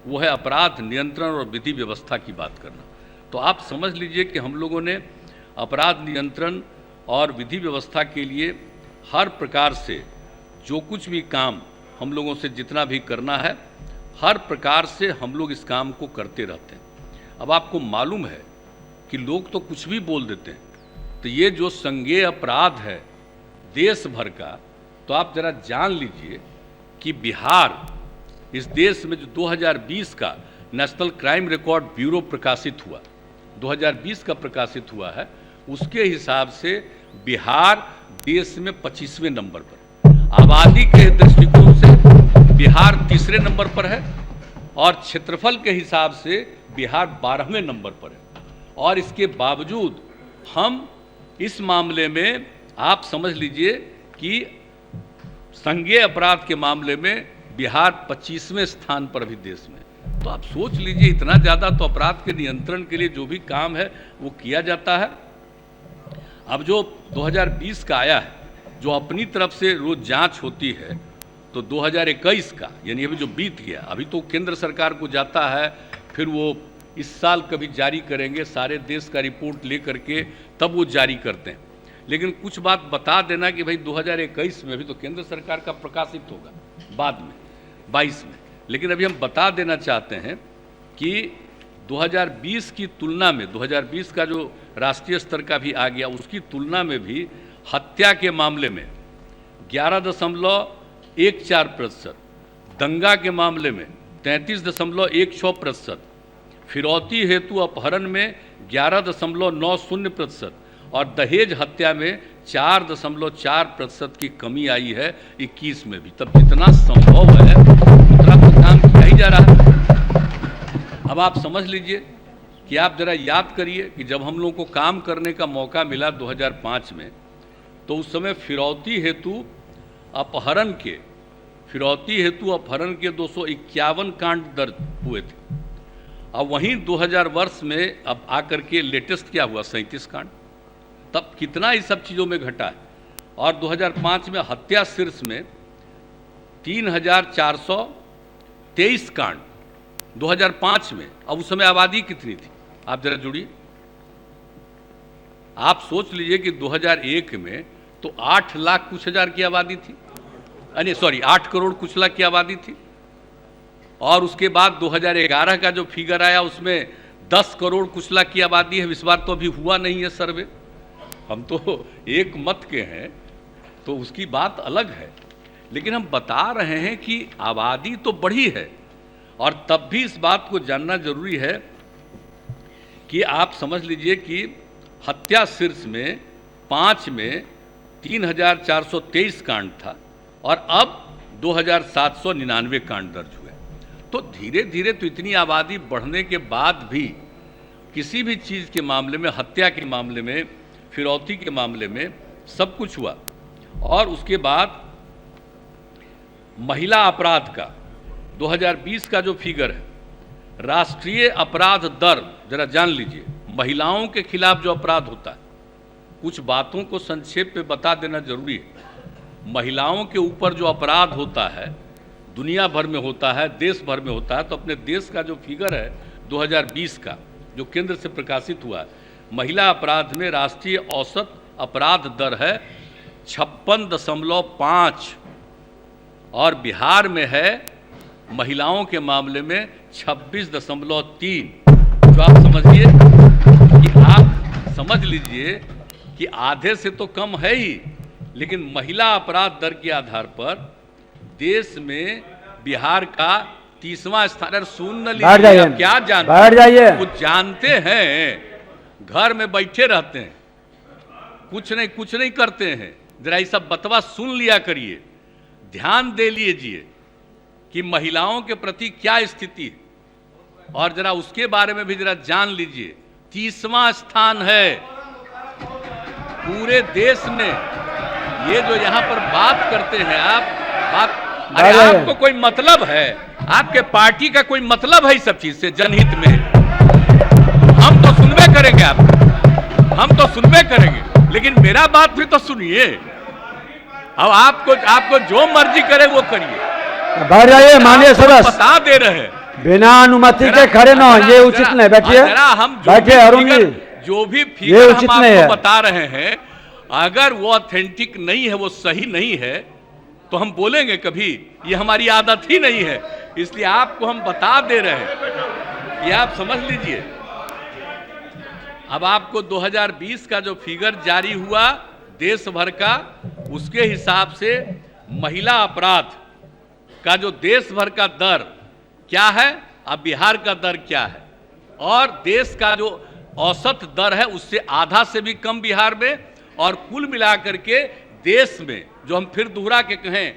वो है अपराध नियंत्रण और विधि व्यवस्था की बात करना। तो आप समझ लीजिए कि हम लोगों ने अपराध नियंत्रण और विधि व्यवस्था के लिए हर प्रकार से जो कुछ भी काम हम लोगों से जितना भी करना है, हर प्रकार से हम लोग इस काम को करते रहते हैं। अब आपको मालूम है कि लोग तो कुछ भी बोल देते हैं, तो ये जो संज्ञेय अपराध है देश भर का, तो आप जरा जान लीजिए कि बिहार इस देश में जो 2020 का नेशनल क्राइम रिकॉर्ड ब्यूरो प्रकाशित हुआ, 2020 का प्रकाशित हुआ है, उसके हिसाब से बिहार देश में 25वें नंबर पर, आबादी के दृष्टिकोण से बिहार तीसरे नंबर पर है और क्षेत्रफल के हिसाब से बिहार 12वें नंबर पर है। और इसके बावजूद हम इस मामले में आप समझ लीजिए कि संज्ञेय अपराध के मामले में बिहार 25वें स्थान पर भी देश में। तो आप सोच लीजिए, इतना ज़्यादा तो अपराध के नियंत्रण के लिए जो भी काम है वो किया जाता है। अब जो 2020 का आया है, जो अपनी तरफ से रोज जांच होती है, तो 2021 का यानी अभी जो बीत गया, अभी तो केंद्र सरकार को जाता है, फिर वो इस साल कभी जारी करेंगे, सारे देश का रिपोर्ट ले करके तब वो जारी करते हैं। लेकिन कुछ बात बता देना कि भाई 2021 में भी तो केंद्र सरकार का प्रकाशित होगा बाद में 22 में, लेकिन अभी हम बता देना चाहते हैं कि 2020 की तुलना में 2020 का जो राष्ट्रीय स्तर का भी आ गया, उसकी तुलना में भी हत्या के मामले में 11.14%, दंगा के मामले में 33.16%, फिरौती हेतु अपहरण में 11.90% और दहेज हत्या में 4.4% की कमी आई है 21 में भी। तब जितना संभव है उतना तो काम किया ही जा रहा है। अब आप समझ लीजिए कि आप जरा याद करिए कि जब हम लोगों को काम करने का मौका मिला 2005 में, तो उस समय फिरौती हेतु अपहरण के 251 कांड दर्ज हुए थे। अब वहीं 2000 वर्ष में अब आकर के लेटेस्ट क्या हुआ, 37 कांड। तब कितना इस सब चीज़ों में घटा है। और 2005 में हत्या शीर्ष में 3423 कांड 2005 में। अब उस समय आबादी कितनी थी, आप जरा जुड़िए। आप सोच लीजिए कि 2001 में तो 8 लाख कुछ हजार की आबादी थी, 8 करोड़ कुछ लाख की आबादी थी। और उसके बाद 2011 का जो फिगर आया उसमें 10 करोड़ कुछ लाख की आबादी है। इस बार तो अभी हुआ नहीं है सर्वे, हम तो एक मत के हैं, तो उसकी बात अलग है। लेकिन हम बता रहे हैं कि आबादी तो बढ़ी है, और तब भी इस बात को जानना जरूरी है कि आप समझ लीजिए कि हत्या शीर्ष में 5 में 3423 कांड था और अब 2799 कांड दर्ज हुए। तो धीरे धीरे तो इतनी आबादी बढ़ने के बाद भी किसी भी चीज़ के मामले में, हत्या के मामले में, फिरौती के मामले में सब कुछ हुआ। और उसके बाद महिला अपराध का 2020 का जो फिगर है, राष्ट्रीय अपराध दर जरा जान लीजिए। महिलाओं के खिलाफ जो अपराध होता है, कुछ बातों को संक्षेप में बता देना जरूरी है। महिलाओं के ऊपर जो अपराध होता है, दुनिया भर में होता है, देश भर में होता है, तो अपने देश का जो फिगर है 2020 का जो केंद्र से प्रकाशित हुआ है, महिला अपराध में राष्ट्रीय औसत अपराध दर है 56.5 और बिहार में है महिलाओं के मामले में 26.3। जो आप समझिए कि आप समझ लीजिए कि आधे से तो कम है ही, लेकिन महिला अपराध दर के आधार पर देश में बिहार का 30वां स्थान। सुन न लीजिए, क्या जानते, कुछ जानते हैं, घर में बैठे रहते हैं, कुछ नहीं करते हैं। जरा ये सब बतवा सुन लिया करिए, ध्यान दे लीजिए कि महिलाओं के प्रति क्या स्थिति है, और जरा उसके बारे में भी जरा जान लीजिए। 30वां स्थान है पूरे देश में। ये जो यहाँ पर बात करते हैं आप अरे आपको कोई मतलब है, आपके पार्टी का कोई मतलब है इस सब चीज से, जनहित में? हम तो सुनबे करेंगे, हम तो सुनबे करेंगे, लेकिन मेरा बात भी तो सुनिए। अब आपको जो मर्जी करे वो करिए। माननीय सदस्य बता दे रहे हैं बिना अनुमति के खड़े ना हो, ये उचित नहीं। बैठिए, बैठिए अरुण जी, जो भी फिगर हम आपको बता रहे हैं, अगर वो ऑथेंटिक नहीं है, वो सही नहीं है, तो हम बोलेंगे कभी? ये हमारी आदत ही नहीं है, इसलिए आपको हम बता दे रहे हैं, ये आप समझ लीजिए। अब आपको 2020 का जो फिगर जारी हुआ देश भर का, उसके हिसाब से महिला अपराध का जो देश भर का दर क्या है, अब बिहार का दर क्या है, और देश का जो औसत दर है उससे आधा से भी कम बिहार में, और कुल मिलाकर के देश में जो हम फिर दोहरा के कहें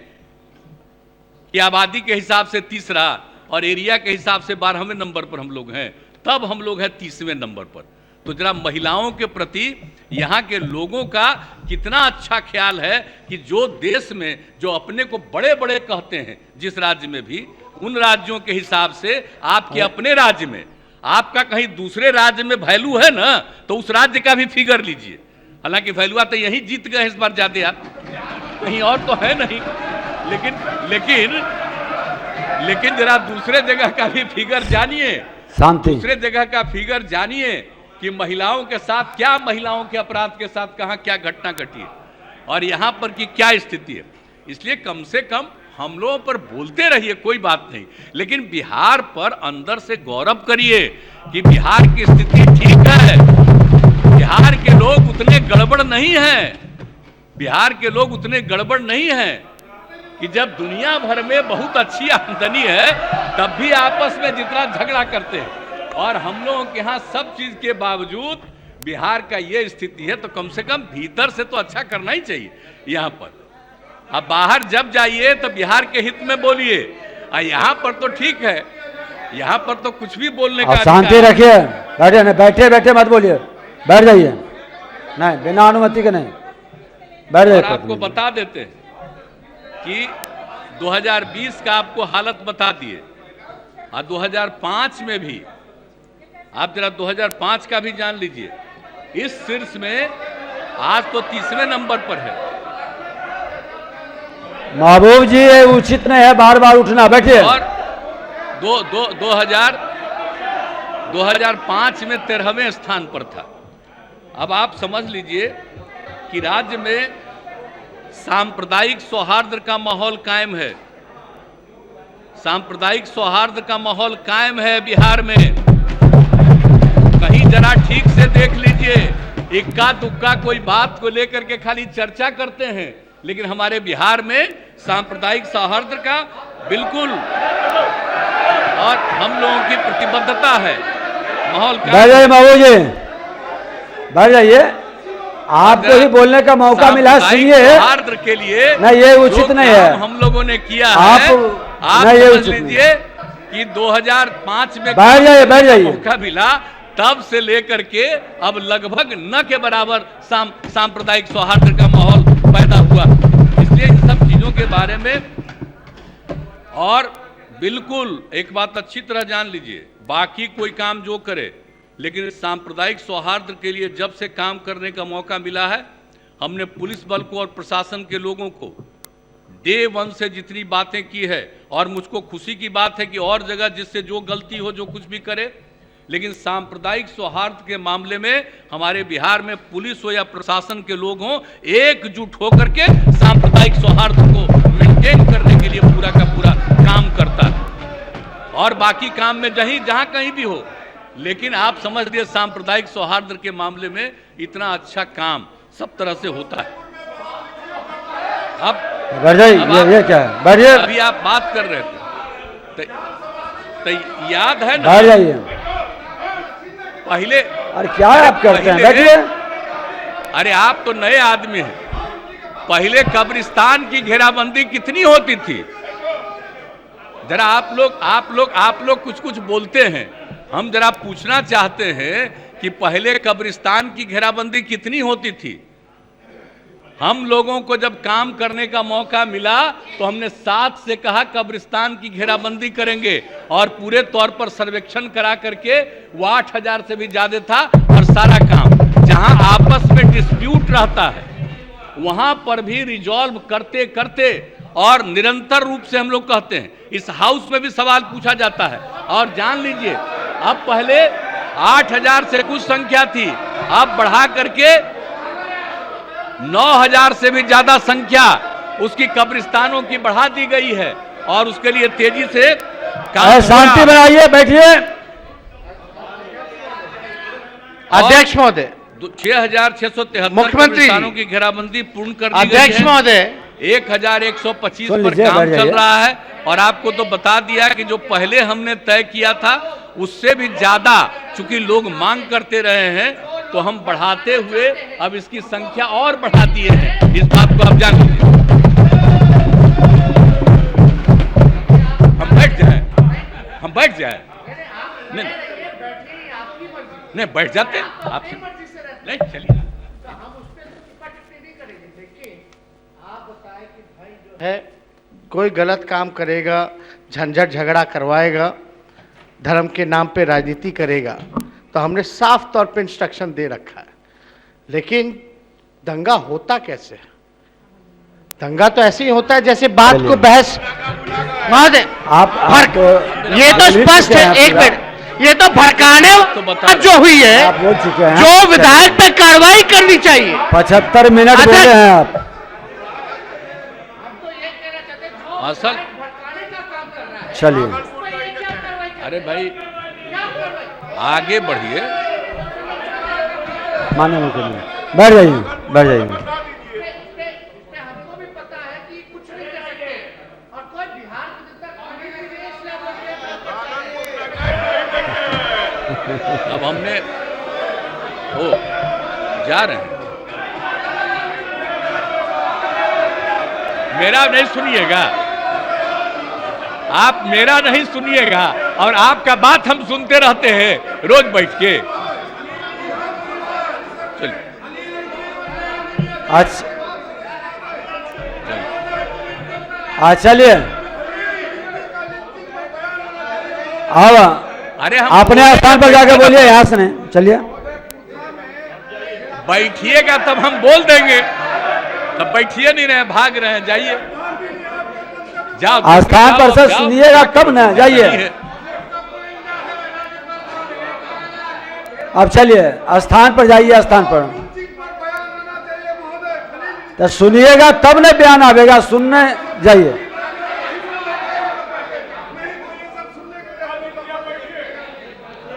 कि आबादी के हिसाब से तीसरा और एरिया के हिसाब से 12वें नंबर पर हम लोग हैं, तब हम लोग हैं 30वें नंबर पर। तो जरा महिलाओं के प्रति यहाँ के लोगों का कितना अच्छा ख्याल है कि जो देश में जो अपने को बड़े बड़े कहते हैं, जिस राज्य में भी, उन राज्यों के हिसाब से आपके अपने राज्य में, आपका कहीं दूसरे राज्य में वैल्यू है ना, तो उस राज्य का भी फिगर लीजिए। हालांकि वैल्यूआ तो यही जीत गए इस बार ज्यादा, आप कहीं और तो है नहीं, लेकिन जरा दूसरे जगह का भी फिगर जानिए, दूसरे जगह का फिगर जानिए कि महिलाओं के साथ क्या, महिलाओं के अपराध के साथ कहां क्या घटना घटी है और यहां पर की क्या स्थिति है। इसलिए कम से कम हम लोगों पर बोलते रहिए, कोई बात नहीं, लेकिन बिहार पर अंदर से गौरव करिए कि बिहार की स्थिति ठीक है, बिहार के लोग उतने गड़बड़ नहीं हैं, बिहार के लोग उतने गड़बड़ नहीं हैं कि जब दुनिया भर में बहुत अच्छी आमदनी है तब भी आपस में जितना झगड़ा करते हैं, और हम लोगों के यहाँ सब चीज के बावजूद बिहार का ये स्थिति है, तो कम से कम भीतर से तो अच्छा करना ही चाहिए यहाँ पर। अब बाहर जब जाइए तो बिहार के हित में बोलिए, और यहाँ पर तो ठीक है, यहाँ पर तो कुछ भी बोलने का शांति रखिए, बैठे नहीं, बैठे बैठे मत बोलिए, बैठ जाइए, नहीं बिना अनुमति के नहीं, बैठ जाइए। आपको बता देते हैं कि 2020 का आपको हालत बता दिए, और 2005 में भी आप जरा 2005 का भी जान लीजिए। इस शीर्ष में आज तो 30वें नंबर पर है। महबूब जी, ये उचित नहीं है बार बार उठना, बैठिए। और 2005 में 13वें स्थान पर था। अब आप समझ लीजिए कि राज्य में सांप्रदायिक सौहार्द का माहौल कायम है, सांप्रदायिक सौहार्द का माहौल कायम है बिहार में। कहीं जरा ठीक से देख लीजिए, इक्का दुक्का कोई बात को लेकर के खाली चर्चा करते हैं, लेकिन हमारे बिहार में सांप्रदायिक सौहार्द का बिल्कुल, और हम लोगों की प्रतिबद्धता है, माहौल। बैठ जाइए महबूब जी, बैठ जाइए, आपको ही बोलने का मौका मिला है, सुनिए। सौहार्द के लिए नहीं, ये उचित नहीं है, हम लोगों ने किया आप है। आप समझ लीजिए कि 2005 में बैठ जाइए मौका मिला, तब से लेकर के अब लगभग न के बराबर सांप्रदायिक सौहार्द का माहौल पैदा हुआ। इसलिए इन सब चीजों के बारे में, और बिल्कुल एक बात अच्छी तरह जान लीजिए, बाकी कोई काम जो करे, लेकिन सांप्रदायिक सौहार्द के लिए जब से काम करने का मौका मिला है, हमने पुलिस बल को और प्रशासन के लोगों को डे 1 से जितनी बातें की है, और मुझको खुशी की बात है कि और जगह जिससे जो गलती हो, जो कुछ भी करे, लेकिन सांप्रदायिक सौहार्द के मामले में हमारे बिहार में पुलिस हो या प्रशासन के लोग हों, एकजुट होकर के सांप्रदायिक सौहार्द को मेंटेन करने के लिए पूरा का पूरा काम करता है। और बाकी काम में जहां कहीं भी हो, लेकिन आप समझ लिए सांप्रदायिक सौहार्द के मामले में इतना अच्छा काम सब तरह से होता है। अब ये क्या है, बैठिए। अभी आप बात कर रहे थे तो याद है ना, बैठ जाइए। पहले, अरे क्या आप करते हैं, बैठिए। अरे आप तो नए आदमी हैं, पहले कब्रिस्तान की घेराबंदी कितनी होती थी? जरा आप लोग कुछ बोलते हैं, हम जरा पूछना चाहते हैं कि पहले कब्रिस्तान की घेराबंदी कितनी होती थी? हम लोगों को जब काम करने का मौका मिला तो हमने 7 से कहा कब्रिस्तान की घेराबंदी करेंगे, और पूरे तौर पर सर्वेक्षण करा करके वो 8000 से भी ज्यादा था, और सारा काम जहां आपस में डिस्प्यूट रहता है वहां पर भी रिजॉल्व करते करते और निरंतर रूप से हम लोग कहते हैं, इस हाउस में भी सवाल पूछा जाता है। और जान लीजिए, अब पहले 8,000 से कुछ संख्या थी, अब बढ़ा करके 9,000 से भी ज्यादा संख्या उसकी कब्रिस्तानों की बढ़ा दी गई है। और उसके लिए तेजी से शांति बनाइए, बैठिए। अध्यक्ष महोदय, 6,673 मुख्यमंत्री कब्रिस्तानों की घेराबंदी पूर्ण कर दी गई अध्यक्ष है। महोदय, 1,125 पर काम चल रहा है। और आपको तो बता दिया कि जो पहले हमने तय किया था उससे भी ज्यादा, चूंकि लोग मांग करते रहे हैं, तो हम बढ़ाते हुए अब इसकी संख्या और बढ़ा दिए हैं। इस बात को आप जान लीजिए। हम बैठ जाए नहीं बैठ जाते आप नहीं, चलिए। है कोई गलत काम करेगा, झंझट झगड़ा करवाएगा, धर्म के नाम पे राजनीति करेगा, तो हमने साफ तौर पे इंस्ट्रक्शन दे रखा है। लेकिन दंगा होता कैसे? दंगा तो ऐसे ही होता है जैसे बात को बहस। महोदय, आप ये तो स्पष्ट है। एक मिनट, ये तो भड़काने जो हुई है, आप बोल चुके हैं, जो विधायक पे कार्रवाई करनी चाहिए। 75 मिनट बोले हैं आप। असल चलिए, अरे भाई आगे बढ़िए। माननीय मुख्यमंत्री बैठ जाइए, बैठ जाइए। अब हमने हो जा रहे हैं, मेरा नहीं सुनिएगा, आप मेरा नहीं सुनिएगा, और आपका बात हम सुनते रहते हैं रोज बैठ के। चलिए आज चलिए। अब अरे हम अपने स्थान पर जाकर बोलिए, यहाँ से नहीं। चलिए, बैठिएगा तब हम बोल देंगे, तब बैठिए नहीं रहे, भाग रहे हैं, जाइए, जाओ स्थान पर से सुनिएगा तब ना, जाइए। अब चलिए, स्थान पर जाइए, स्थान पर तो सुनिएगा तब ना बयान आवेगा, सुनने जाइए।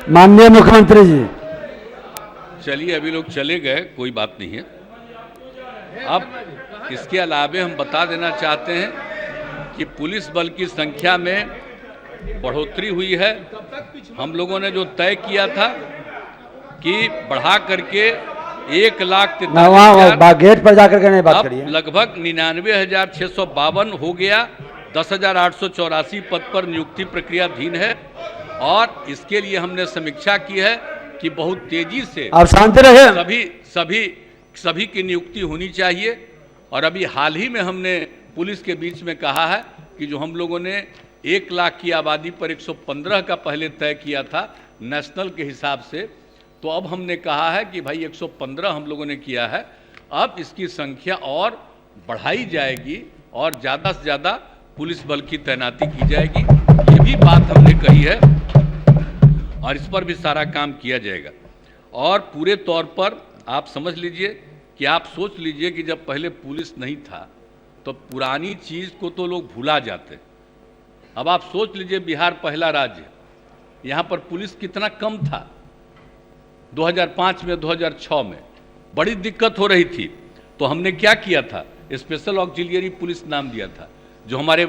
माननीय मुख्यमंत्री जी, चलिए अभी लोग चले गए, कोई बात नहीं है। अब इसके अलावे हम बता देना चाहते हैं कि पुलिस बल की संख्या में बढ़ोतरी हुई है। हम लोगों ने जो तय किया था कि बढ़ा करके 1,43,000 गेट पर जाकर के नहीं बात करिए, लगभग 99,652 हो गया। 10,884 पद पर नियुक्ति प्रक्रियाधीन है। और इसके लिए हमने समीक्षा की है कि बहुत तेजी से आप शांति रहे, सभी की नियुक्ति होनी चाहिए। और अभी हाल ही में हमने पुलिस के बीच में कहा है कि जो हम लोगों ने 1 लाख की आबादी पर 115 का पहले तय किया था नेशनल के हिसाब से, तो अब हमने कहा है कि भाई 115 हम लोगों ने किया है, अब इसकी संख्या और बढ़ाई जाएगी और ज़्यादा से ज़्यादा पुलिस बल की तैनाती की जाएगी। ये भी बात हमने कही है और इस पर भी सारा काम किया जाएगा। और पूरे तौर पर आप समझ लीजिए कि आप सोच लीजिए कि जब पहले पुलिस नहीं था तो पुरानी चीज़ को तो लोग भुला जाते। अब आप सोच लीजिए, बिहार पहला राज्य, यहाँ पर पुलिस कितना कम था 2005 में, 2006 में बड़ी दिक्कत हो रही थी। तो हमने क्या किया था, स्पेशल ऑक्सिलियरी पुलिस नाम दिया था। जो हमारे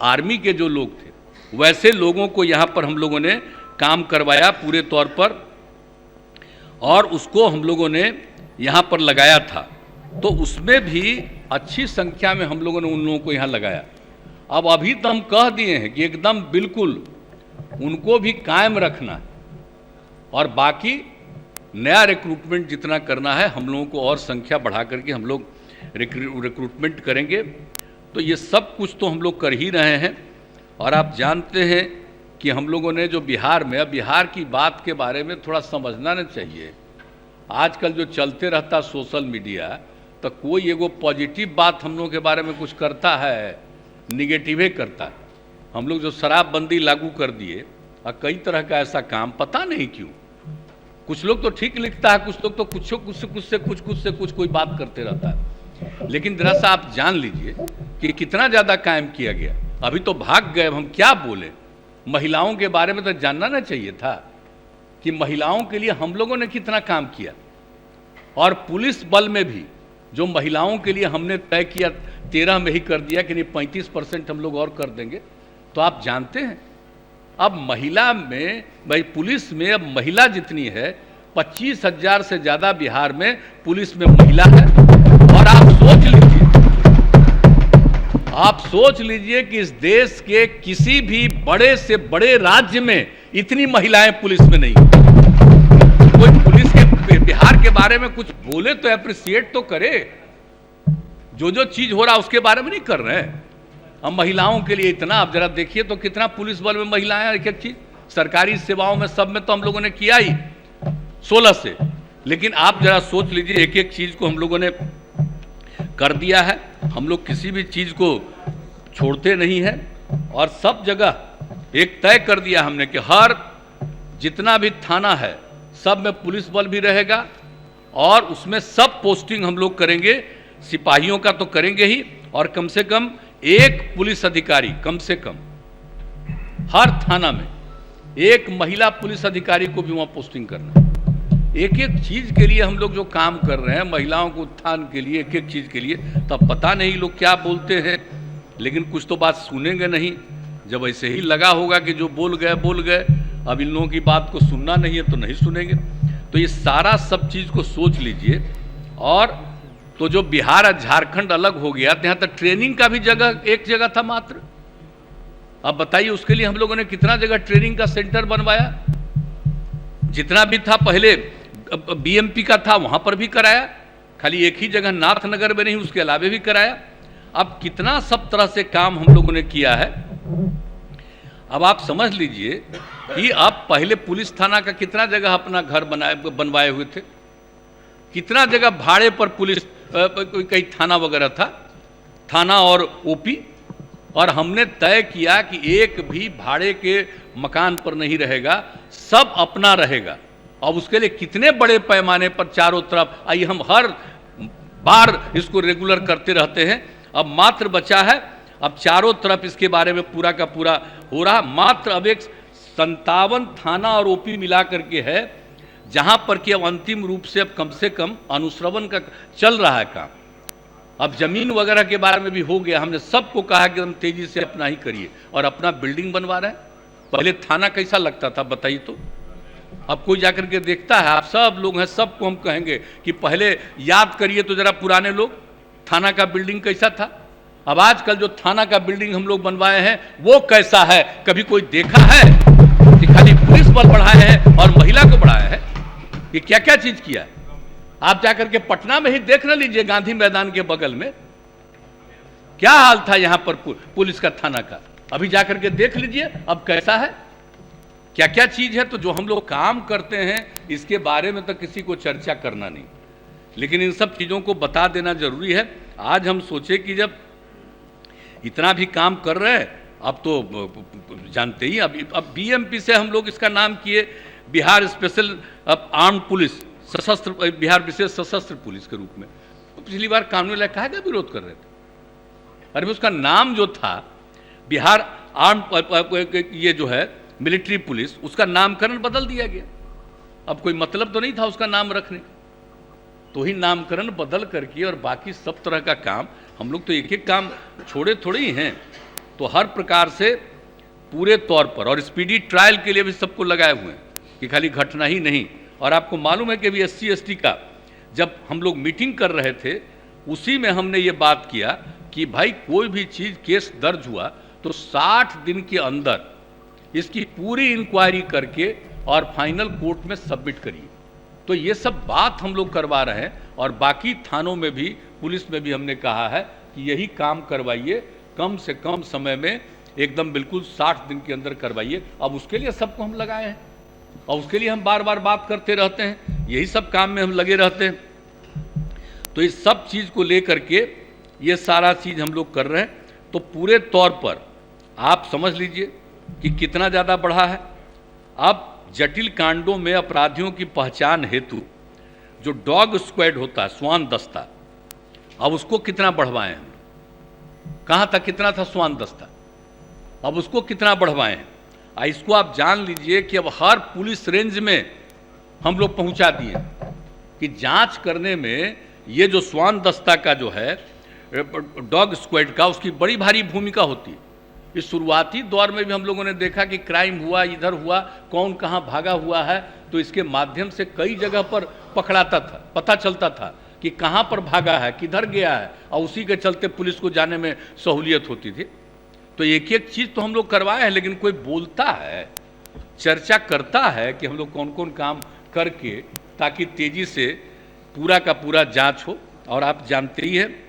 आर्मी के जो लोग थे वैसे लोगों को यहाँ पर हम लोगों ने काम करवाया पूरे तौर पर, और उसको हम लोगों ने यहाँ पर लगाया था। तो उसमें भी अच्छी संख्या में हम लोगों ने उन लोगों को यहाँ लगाया। अब अभी तो हम कह दिए हैं कि एकदम बिल्कुल उनको भी कायम रखना है, और बाकी नया रिक्रूटमेंट जितना करना है हम लोगों को और संख्या बढ़ा करके हम लोग रिक्रूटमेंट करेंगे। तो ये सब कुछ तो हम लोग कर ही रहे हैं। और आप जानते हैं कि हम लोगों ने जो बिहार में, अब बिहार की बात के बारे में थोड़ा समझना नहीं चाहिए। आजकल जो चलते रहता सोशल मीडिया, तो कोई एगो पॉजिटिव बात हम लोगों के बारे में कुछ करता है निगेटिव करता है। हम लोग जो शराबबंदी लागू कर दिए और कई तरह का ऐसा काम, पता नहीं क्यों कुछ लोग तो ठीक लिखता है, कुछ लोग तो कुछ कोई बात करते रहता है। लेकिन जरा सा आप जान लीजिए कि कितना ज़्यादा कायम किया गया। अभी तो भाग गए, हम क्या बोले। महिलाओं के बारे में तो जानना ना चाहिए था कि महिलाओं के लिए हम लोगों ने कितना काम किया। और पुलिस बल में भी जो महिलाओं के लिए हमने तय किया 13 में ही कर दिया कि नहीं 35% हम लोग और कर देंगे। तो आप जानते हैं अब महिला में, भाई पुलिस में अब महिला जितनी है 25,000 से ज़्यादा बिहार में पुलिस में महिला है। और आप सोच लीजिए कि इस देश के किसी भी बड़े से बड़े राज्य में इतनी महिलाएं पुलिस में नहीं। कोई पुलिस के बिहार के बारे में कुछ बोले तो एप्रिसिएट तो करे। जो चीज हो रहा उसके बारे में नहीं कर रहे हैं। अब महिलाओं के लिए इतना, आप जरा देखिए तो कितना पुलिस बल में महिलाएं, एक एक चीज सरकारी सेवाओं में सब में तो हम लोगों ने किया ही 16 से। लेकिन आप जरा सोच लीजिए एक एक चीज को हम लोगों ने कर दिया है। हम लोग किसी भी चीज को छोड़ते नहीं है और सब जगह एक तय कर दिया हमने कि हर जितना भी थाना है सब में पुलिस बल भी रहेगा और उसमें सब पोस्टिंग हम लोग करेंगे। सिपाहियों का तो करेंगे ही, और कम से कम एक पुलिस अधिकारी, कम से कम हर थाना में एक महिला पुलिस अधिकारी को भी वहां पोस्टिंग करना। एक एक चीज के लिए हम लोग जो काम कर रहे हैं, महिलाओं को उत्थान के लिए, एक एक चीज के लिए, तब पता नहीं लोग क्या बोलते हैं, लेकिन कुछ तो बात सुनेंगे नहीं। जब ऐसे ही लगा होगा कि जो बोल गए, अब इन लोगों की बात को सुनना नहीं है तो नहीं सुनेंगे। तो ये सारा सब चीज को सोच लीजिए। और तो जो बिहार और झारखंड अलग हो गया, तो यहाँ तक ट्रेनिंग का भी एक जगह था मात्र। अब बताइए उसके लिए हम लोगों ने कितना जगह ट्रेनिंग का सेंटर बनवाया। जितना भी था पहले बीएमपी का था वहां पर भी कराया, खाली एक ही जगह नाथनगर में नहीं, उसके अलावे भी कराया। अब कितना सब तरह से काम हम लोगों ने किया है। अब आप समझ लीजिए कि अब पहले पुलिस थाना का कितना जगह अपना घर बनवाए हुए थे, कितना जगह भाड़े पर पुलिस कई थाना वगैरह था, थाना और ओपी। और हमने तय किया कि एक भी भाड़े के मकान पर नहीं रहेगा, सब अपना रहेगा। अब उसके लिए कितने बड़े पैमाने पर चारों तरफ, आइए हम हर बार इसको रेगुलर करते रहते हैं। अब मात्र बचा है, अब चारों तरफ इसके बारे में पूरा का पूरा हो रहा। मात्र अब एक 57 थाना और ओपी मिला करके है, जहां पर कि अब अंतिम रूप से अब कम से कम अनुश्रवण का चल रहा है काम। अब जमीन वगैरह के बारे में भी हो गया। हमने सबको कहा कि हम तेजी से अपना ही करिए, और अपना बिल्डिंग बनवा रहे हैं। पहले थाना कैसा लगता था बताइए तो। अब कोई जाकर के देखता है, आप सब लोग हैं, सबको हम कहेंगे कि पहले याद करिए तो जरा पुराने लोग, थाना का बिल्डिंग कैसा था। अब आजकल जो थाना का बिल्डिंग हम लोग बनवाए हैं वो कैसा है, कभी कोई देखा है कि खाली पुलिस बल बढ़ाए हैं और महिला को बढ़ाया है? ये क्या क्या चीज किया है। आप जाकर के पटना में ही देख न लीजिए, गांधी मैदान के बगल में क्या हाल था यहां पर पुलिस का, थाना का। अभी जाकर के देख लीजिए अब कैसा है, क्या क्या चीज है। तो जो हम लोग काम करते हैं इसके बारे में तो किसी को चर्चा करना नहीं, लेकिन इन सब चीजों को बता देना जरूरी है। आज हम सोचे कि जब इतना भी काम कर रहे हैं, अब तो जानते ही, अब बीएमपी से हम लोग इसका नाम किए बिहार स्पेशल आर्म्ड पुलिस, सशस्त्र, बिहार विशेष सशस्त्र पुलिस के रूप में। तो पिछली बार कानून लायक काहे का विरोध कर रहे थे। अरे उसका नाम जो था बिहार आर्म्ड, ये जो है मिलिट्री पुलिस, उसका नामकरण बदल दिया गया। अब कोई मतलब तो नहीं था उसका नाम रखने, तो ही नामकरण बदल करके और बाकी सब तरह का काम हम लोग तो एक एक काम छोड़े थोड़े ही हैं। तो हर प्रकार से पूरे तौर पर, और स्पीडी ट्रायल के लिए भी सबको लगाए हुए हैं कि खाली घटना ही नहीं। और आपको मालूम है कि अभी SC/ST का जब हम लोग मीटिंग कर रहे थे, उसी में हमने ये बात किया कि भाई कोई भी चीज़ केस दर्ज हुआ तो 60 दिन के अंदर इसकी पूरी इंक्वायरी करके और फाइनल कोर्ट में सबमिट करिए। तो ये सब बात हम लोग करवा रहे हैं, और बाकी थानों में भी, पुलिस में भी हमने कहा है कि यही काम करवाइए, कम से कम समय में, एकदम बिल्कुल 60 दिन के अंदर करवाइए। अब उसके लिए सबको हम लगाए हैं, और उसके लिए हम बार बार बात करते रहते हैं, यही सब काम में हम लगे रहते हैं। तो इस सब चीज़ को लेकर के ये सारा चीज़ हम लोग कर रहे हैं। तो तो पूरे तौर पर आप समझ लीजिए कि कितना ज़्यादा बढ़ा है। अब जटिल कांडों में अपराधियों की पहचान हेतु जो डॉग स्क्वाड होता है, श्वान दस्ता, अब उसको कितना बढ़वाए हैं? कहाँ तक कितना था श्वान दस्ता, अब उसको कितना बढ़वाए हैं? इसको आप जान लीजिए कि अब हर पुलिस रेंज में हम लोग पहुंचा दिए कि जांच करने में ये जो श्वान दस्ता का जो है डॉग स्क्वाड का, उसकी बड़ी भारी भूमिका होती है। इस शुरुआती दौर में भी हम लोगों ने देखा कि क्राइम हुआ, इधर हुआ, कौन कहाँ भागा हुआ है, तो इसके माध्यम से कई जगह पर पकड़ाता था, पता चलता था कि कहाँ पर भागा है, किधर गया है, और उसी के चलते पुलिस को जाने में सहूलियत होती थी। तो एक एक चीज़ तो हम लोग करवाए हैं, लेकिन कोई बोलता है, चर्चा करता है कि हम लोग कौन कौन काम करके, ताकि तेजी से पूरा का पूरा जांच हो। और आप जानते ही हैं